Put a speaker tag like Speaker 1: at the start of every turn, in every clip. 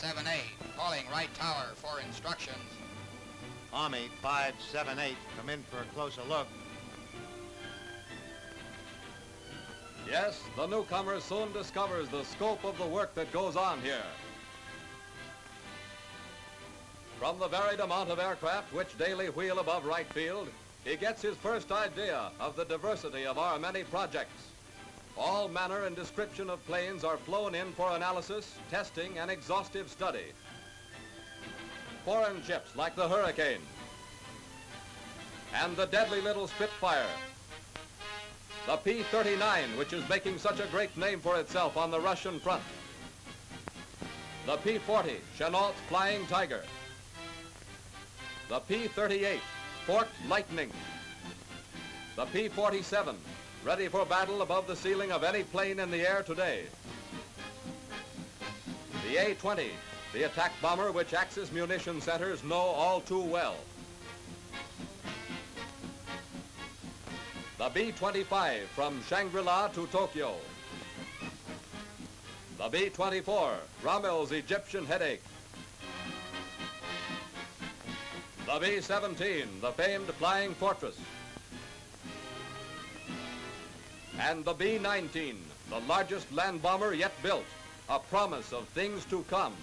Speaker 1: 578, calling Wright Tower for instructions.
Speaker 2: Army 578, come in for a closer look.
Speaker 3: Yes, the newcomer soon discovers the scope of the work that goes on here. From the varied amount of aircraft which daily wheel above Wright Field, he gets his first idea of the diversity of our many projects. All manner and description of planes are flown in for analysis, testing, and exhaustive study. Foreign ships like the Hurricane and the deadly little Spitfire, the P-39, which is making such a great name for itself on the Russian front, the P-40, Chenault's Flying Tiger, the P-38, Forked Lightning, the P-47, ready for battle above the ceiling of any plane in the air today, the A-20, the attack bomber which Axis munition centers know all too well, the B-25 from Shangri-La to Tokyo, the B-24, Rommel's Egyptian headache, the B-17, the famed Flying Fortress, and the B-19, the largest land bomber yet built, a promise of things to come.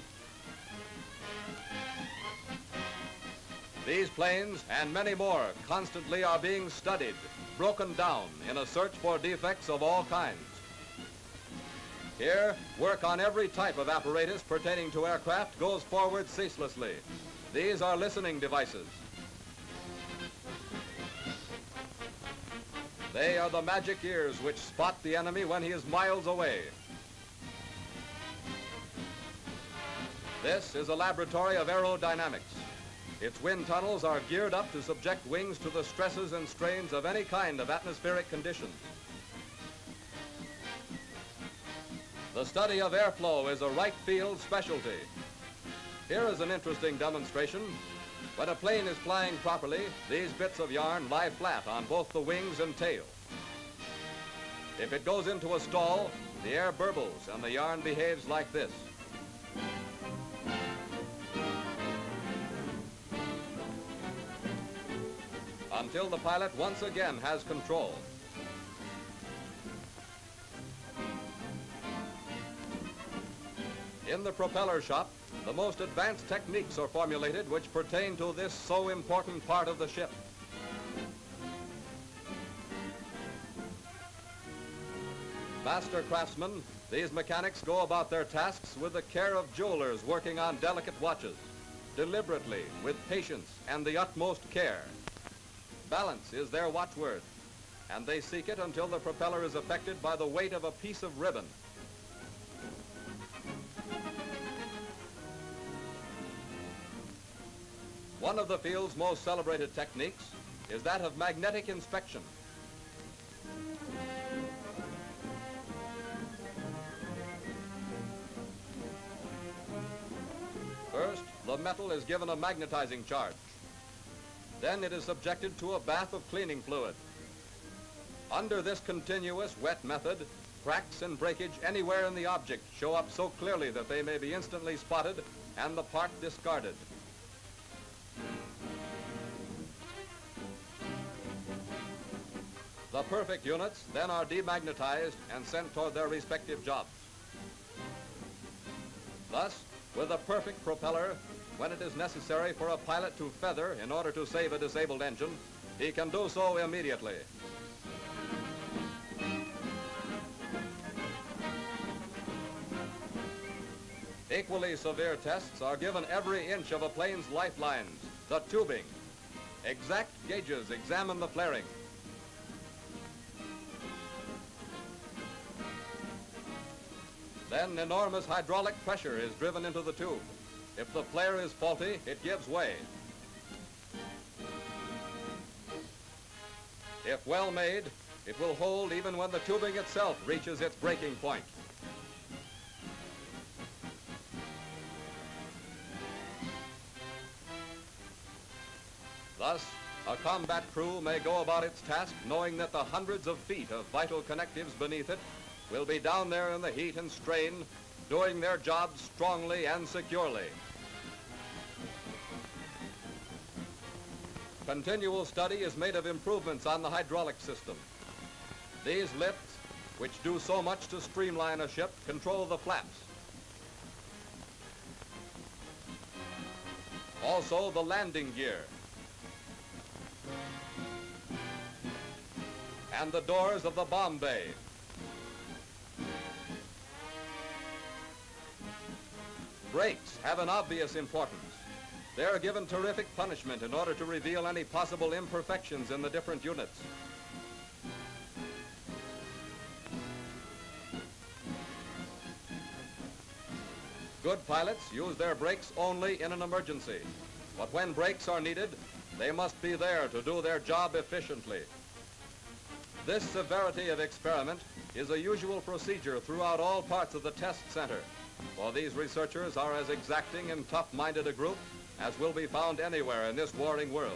Speaker 3: These planes and many more constantly are being studied, broken down in a search for defects of all kinds. Here, work on every type of apparatus pertaining to aircraft goes forward ceaselessly. These are listening devices. They are the magic ears which spot the enemy when he is miles away. This is a laboratory of aerodynamics. Its wind tunnels are geared up to subject wings to the stresses and strains of any kind of atmospheric conditions. The study of airflow is a Wright Field specialty. Here is an interesting demonstration. When a plane is flying properly, these bits of yarn lie flat on both the wings and tail. If it goes into a stall, the air burbles and the yarn behaves like this. Until the pilot once again has control. In the propeller shop, the most advanced techniques are formulated which pertain to this so important part of the ship. Master craftsmen, these mechanics go about their tasks with the care of jewelers working on delicate watches, deliberately, with patience and the utmost care. Balance is their watchword, and they seek it until the propeller is affected by the weight of a piece of ribbon. One of the field's most celebrated techniques is that of magnetic inspection. First, the metal is given a magnetizing charge. Then it is subjected to a bath of cleaning fluid. Under this continuous wet method, cracks and breakage anywhere in the object show up so clearly that they may be instantly spotted and the part discarded. The perfect units then are demagnetized and sent toward their respective jobs. Thus, with a perfect propeller, when it is necessary for a pilot to feather in order to save a disabled engine, he can do so immediately. Equally severe tests are given every inch of a plane's lifelines, the tubing. Exact gauges examine the flaring. Then enormous hydraulic pressure is driven into the tube. If the flare is faulty, it gives way. If well made, it will hold even when the tubing itself reaches its breaking point. Thus, a combat crew may go about its task knowing that the hundreds of feet of vital connectives beneath it will be down there in the heat and strain doing their jobs strongly and securely. Continual study is made of improvements on the hydraulic system. These lifts, which do so much to streamline a ship, control the flaps. Also the landing gear. And the doors of the bomb bay. Brakes have an obvious importance. They are given terrific punishment in order to reveal any possible imperfections in the different units. Good pilots use their brakes only in an emergency, but when brakes are needed, they must be there to do their job efficiently. This severity of experiment is a usual procedure throughout all parts of the test center, for these researchers are as exacting and tough-minded a group as will be found anywhere in this warring world.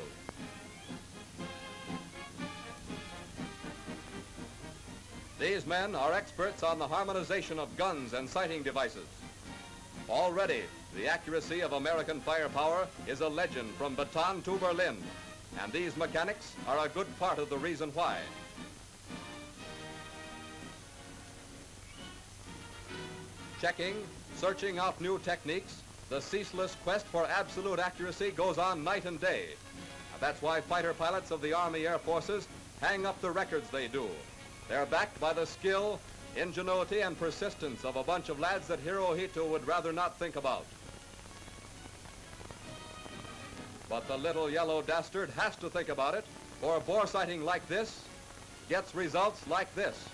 Speaker 3: These men are experts on the harmonization of guns and sighting devices. Already, the accuracy of American firepower is a legend from Bataan to Berlin, and these mechanics are a good part of the reason why. Checking, searching out new techniques, the ceaseless quest for absolute accuracy goes on night and day. That's why fighter pilots of the Army Air Forces hang up the records they do. They're backed by the skill, ingenuity, and persistence of a bunch of lads that Hirohito would rather not think about. But the little yellow dastard has to think about it, for bore sighting like this gets results like this.